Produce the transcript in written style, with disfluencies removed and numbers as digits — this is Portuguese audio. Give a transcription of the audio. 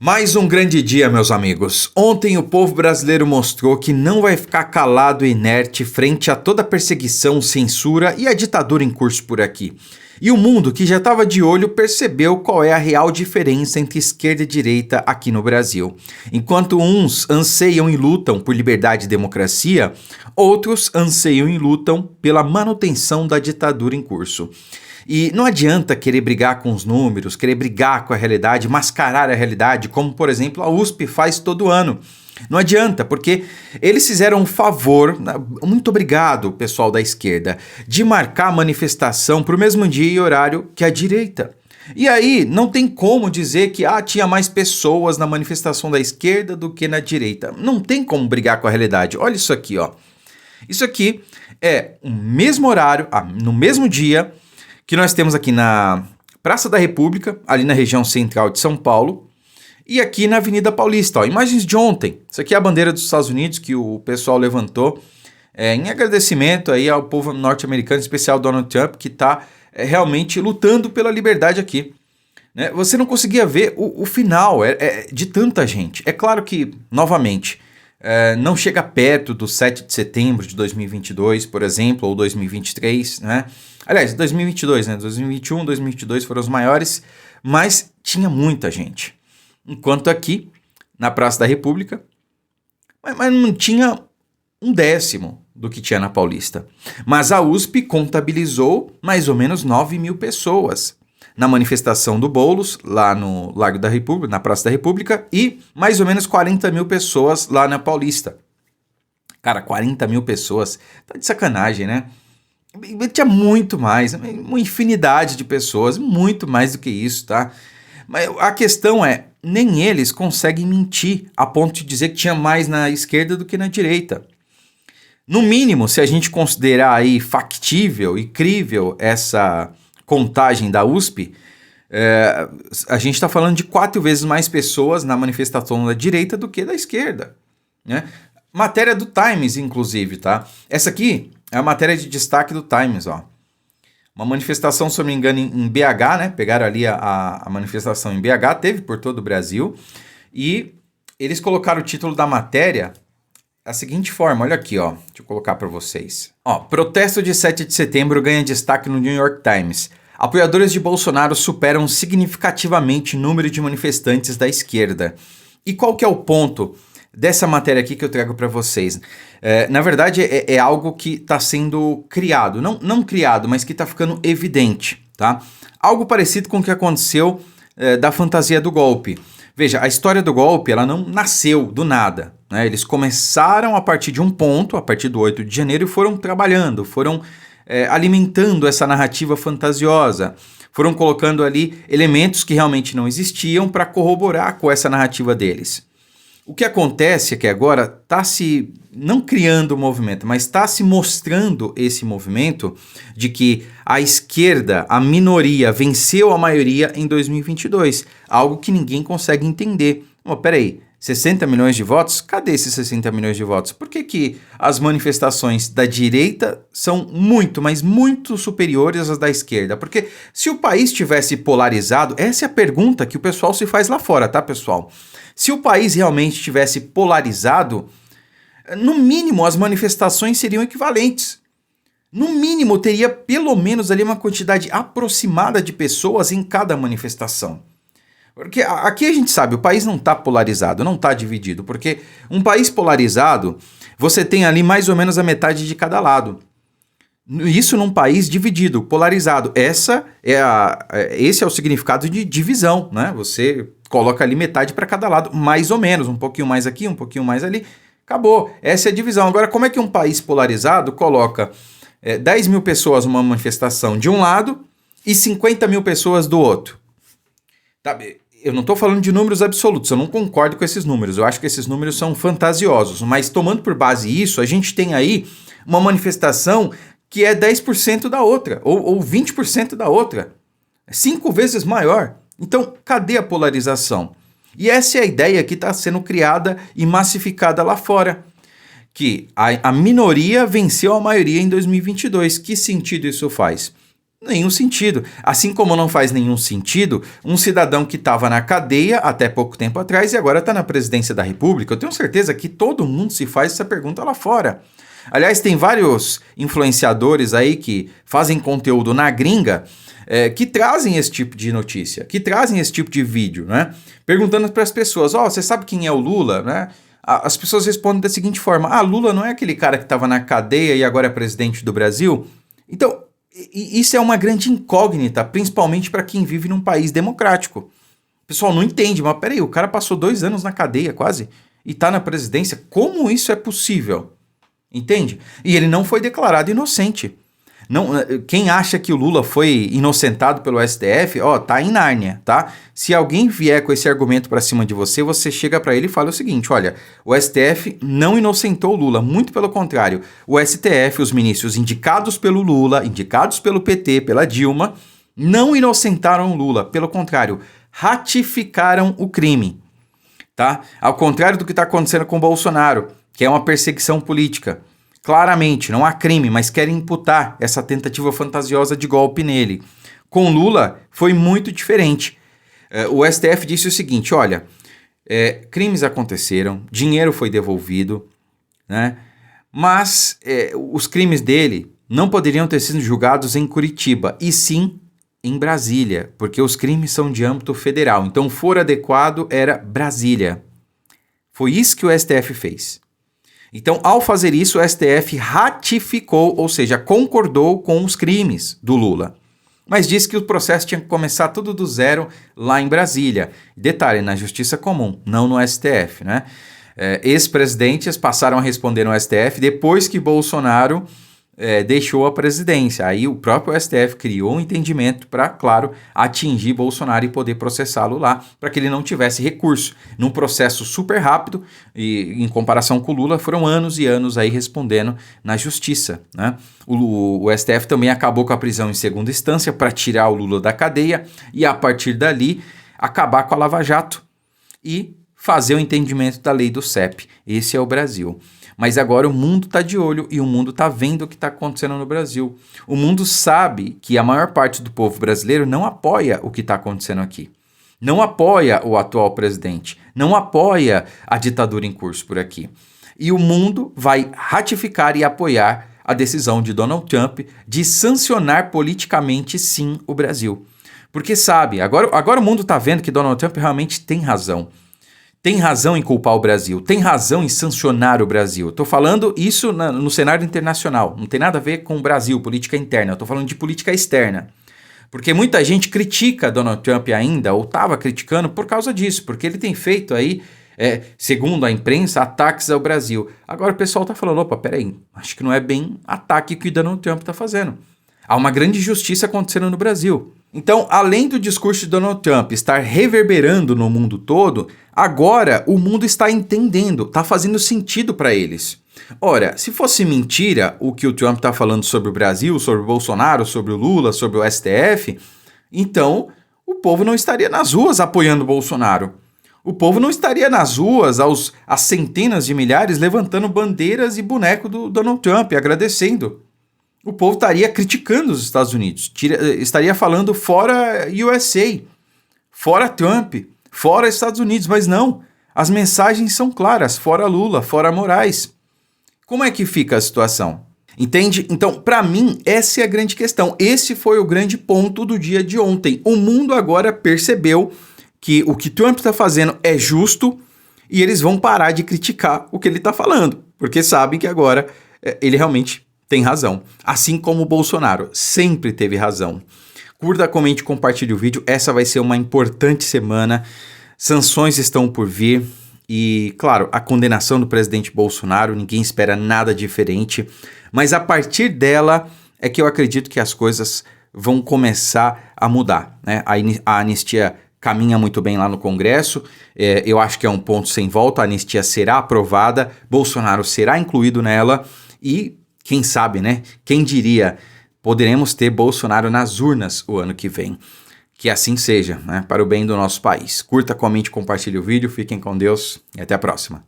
Mais um grande dia, meus amigos. Ontem o povo brasileiro mostrou que não vai ficar calado e inerte frente a toda a perseguição, censura e a ditadura em curso por aqui. E o mundo, que já estava de olho, percebeu qual é a real diferença entre esquerda e direita aqui no Brasil. Enquanto uns anseiam e lutam por liberdade e democracia, outros anseiam e lutam pela manutenção da ditadura em curso. E não adianta querer brigar com os números, querer brigar com a realidade, mascarar a realidade, como, por exemplo, a USP faz todo ano. Não adianta, porque eles fizeram um favor, muito obrigado, pessoal da esquerda, de marcar a manifestação para o mesmo dia e horário que a direita. E aí, não tem como dizer que tinha mais pessoas na manifestação da esquerda do que na direita. Não tem como brigar com a realidade. Olha isso aqui, ó. Isso aqui é o mesmo horário, no mesmo dia, que nós temos aqui na Praça da República, ali na região central de São Paulo, e aqui na Avenida Paulista. Ó, imagens de ontem. Isso aqui é a bandeira dos Estados Unidos que o pessoal levantou em agradecimento aí ao povo norte-americano, em especial Donald Trump, que está realmente lutando pela liberdade aqui. Né? Você não conseguia ver o final de tanta gente. É claro que, novamente, não chega perto do 7 de setembro de 2022, por exemplo, ou 2023, né? Aliás, 2022, né? 2021, 2022 foram os maiores, mas tinha muita gente. Enquanto aqui, na Praça da República, mas não tinha um décimo do que tinha na Paulista. Mas a USP contabilizou mais ou menos 9 mil pessoas na manifestação do Boulos, lá no Largo da República, na Praça da República, e mais ou menos 40 mil pessoas lá na Paulista. Cara, 40 mil pessoas, tá de sacanagem, né? Tinha muito mais, uma infinidade de pessoas, muito mais do que isso, tá? Mas a questão é, nem eles conseguem mentir a ponto de dizer que tinha mais na esquerda do que na direita. No mínimo, se a gente considerar aí factível e crível essa contagem da USP, a gente está falando de 4 vezes mais pessoas na manifestação da direita do que da esquerda, né? Matéria do Times, inclusive, tá? Essa aqui é a matéria de destaque do Times, ó. Uma manifestação, se eu não me engano, em BH, né? Pegaram ali a manifestação em BH, teve por todo o Brasil, e eles colocaram o título da matéria da seguinte forma, olha aqui, ó. Deixa eu colocar para vocês. Ó, protesto de 7 de setembro ganha destaque no New York Times. Apoiadores de Bolsonaro superam significativamente o número de manifestantes da esquerda. E qual que é o ponto dessa matéria aqui que eu trago para vocês? Na verdade, é algo que está sendo criado. Não criado, mas que está ficando evidente, tá? Algo parecido com o que aconteceu da fantasia do golpe. Veja, a história do golpe, ela não nasceu do nada, né? Eles começaram a partir de um ponto, a partir do 8 de janeiro, e foram trabalhando, foram alimentando essa narrativa fantasiosa, foram colocando ali elementos que realmente não existiam para corroborar com essa narrativa deles. O que acontece é que agora está se, não criando o movimento, mas está se mostrando esse movimento de que a esquerda, a minoria, venceu a maioria em 2022. Algo que ninguém consegue entender. Peraí, 60 milhões de votos? Cadê esses 60 milhões de votos? Por que as manifestações da direita são muito, mas muito superiores às da esquerda? Porque se o país tivesse polarizado, essa é a pergunta que o pessoal se faz lá fora, tá, pessoal? Se o país realmente tivesse polarizado, no mínimo as manifestações seriam equivalentes. No mínimo teria pelo menos ali uma quantidade aproximada de pessoas em cada manifestação. Porque aqui a gente sabe, o país não está polarizado, não está dividido, porque um país polarizado, você tem ali mais ou menos a metade de cada lado. Isso num país dividido, polarizado. Esse é o significado de divisão, né? Você coloca ali metade para cada lado, mais ou menos, um pouquinho mais aqui, um pouquinho mais ali, acabou. Essa é a divisão. Agora, como é que um país polarizado coloca 10 mil pessoas numa manifestação de um lado e 50 mil pessoas do outro? Tá, eu não estou falando de números absolutos, eu não concordo com esses números, eu acho que esses números são fantasiosos, mas tomando por base isso, a gente tem aí uma manifestação que é 10% da outra, ou 20% da outra, 5 vezes maior. Então, cadê a polarização? E essa é a ideia que está sendo criada e massificada lá fora, que a minoria venceu a maioria em 2022. Que sentido isso faz? Nenhum sentido. Assim como não faz nenhum sentido um cidadão que estava na cadeia até pouco tempo atrás e agora está na presidência da República. Eu tenho certeza que todo mundo se faz essa pergunta lá fora. Aliás, tem vários influenciadores aí que fazem conteúdo na gringa que trazem esse tipo de notícia, que trazem esse tipo de vídeo, né? Perguntando para as pessoas, você sabe quem é o Lula, né? As pessoas respondem da seguinte forma, Lula não é aquele cara que estava na cadeia e agora é presidente do Brasil? Então, isso é uma grande incógnita, principalmente para quem vive num país democrático. O pessoal não entende, mas peraí, o cara passou 2 anos na cadeia quase e está na presidência. Como isso é possível? Entende? E ele não foi declarado inocente. Não, quem acha que o Lula foi inocentado pelo STF, tá em Nárnia, tá? Se alguém vier com esse argumento para cima de você, você chega para ele e fala o seguinte, olha, o STF não inocentou o Lula, muito pelo contrário. O STF, os ministros indicados pelo Lula, indicados pelo PT, pela Dilma, não inocentaram o Lula, pelo contrário, ratificaram o crime, tá? Ao contrário do que está acontecendo com o Bolsonaro, que é uma perseguição política. Claramente, não há crime, mas querem imputar essa tentativa fantasiosa de golpe nele. Com Lula, foi muito diferente. O STF disse o seguinte, olha, crimes aconteceram, dinheiro foi devolvido, né? Mas os crimes dele não poderiam ter sido julgados em Curitiba, e sim em Brasília, porque os crimes são de âmbito federal. Então, o foro adequado era Brasília. Foi isso que o STF fez. Então, ao fazer isso, o STF ratificou, ou seja, concordou com os crimes do Lula. Mas disse que o processo tinha que começar tudo do zero lá em Brasília. Detalhe, na Justiça Comum, não no STF, né? Ex-presidentes passaram a responder no STF depois que Bolsonaro deixou a presidência. Aí o próprio STF criou um entendimento para, claro, atingir Bolsonaro e poder processá-lo lá, para que ele não tivesse recurso. Num processo super rápido, e em comparação com o Lula, foram anos e anos aí respondendo na justiça, né? O STF também acabou com a prisão em segunda instância para tirar o Lula da cadeia e, a partir dali, acabar com a Lava Jato e fazer o entendimento da lei do CEP. Esse é o Brasil. Mas agora o mundo está de olho e o mundo está vendo o que está acontecendo no Brasil. O mundo sabe que a maior parte do povo brasileiro não apoia o que está acontecendo aqui. Não apoia o atual presidente. Não apoia a ditadura em curso por aqui. E o mundo vai ratificar e apoiar a decisão de Donald Trump de sancionar politicamente, sim, o Brasil. Porque sabe, agora o mundo está vendo que Donald Trump realmente tem razão. Tem razão em culpar o Brasil, tem razão em sancionar o Brasil. Estou falando isso no cenário internacional, não tem nada a ver com o Brasil, política interna, estou falando de política externa. Porque muita gente critica Donald Trump ainda, ou estava criticando por causa disso, porque ele tem feito aí, segundo a imprensa, ataques ao Brasil. Agora o pessoal está falando, opa, peraí, acho que não é bem ataque que o Donald Trump está fazendo. Há uma grande injustiça acontecendo no Brasil. Então, além do discurso de Donald Trump estar reverberando no mundo todo, agora o mundo está entendendo, está fazendo sentido para eles. Ora, se fosse mentira o que o Trump está falando sobre o Brasil, sobre o Bolsonaro, sobre o Lula, sobre o STF, então o povo não estaria nas ruas apoiando o Bolsonaro. O povo não estaria nas ruas, às centenas de milhares, levantando bandeiras e boneco do Donald Trump, agradecendo. O povo estaria criticando os Estados Unidos, estaria falando fora USA, fora Trump, fora Estados Unidos, mas não, as mensagens são claras, fora Lula, fora Moraes. Como é que fica a situação? Entende? Então, para mim, essa é a grande questão, esse foi o grande ponto do dia de ontem. O mundo agora percebeu que o que Trump está fazendo é justo e eles vão parar de criticar o que ele está falando, porque sabem que agora ele realmente tem razão, assim como o Bolsonaro sempre teve razão. Curta, comente, compartilhe o vídeo, essa vai ser uma importante semana, sanções estão por vir e, claro, a condenação do presidente Bolsonaro, ninguém espera nada diferente, mas a partir dela é que eu acredito que as coisas vão começar a mudar, né? A anistia caminha muito bem lá no Congresso, eu acho que é um ponto sem volta, a anistia será aprovada, Bolsonaro será incluído nela e quem sabe, né? Quem diria, poderemos ter Bolsonaro nas urnas o ano que vem. Que assim seja, né? Para o bem do nosso país. Curta, comente, compartilhe o vídeo. Fiquem com Deus e até a próxima.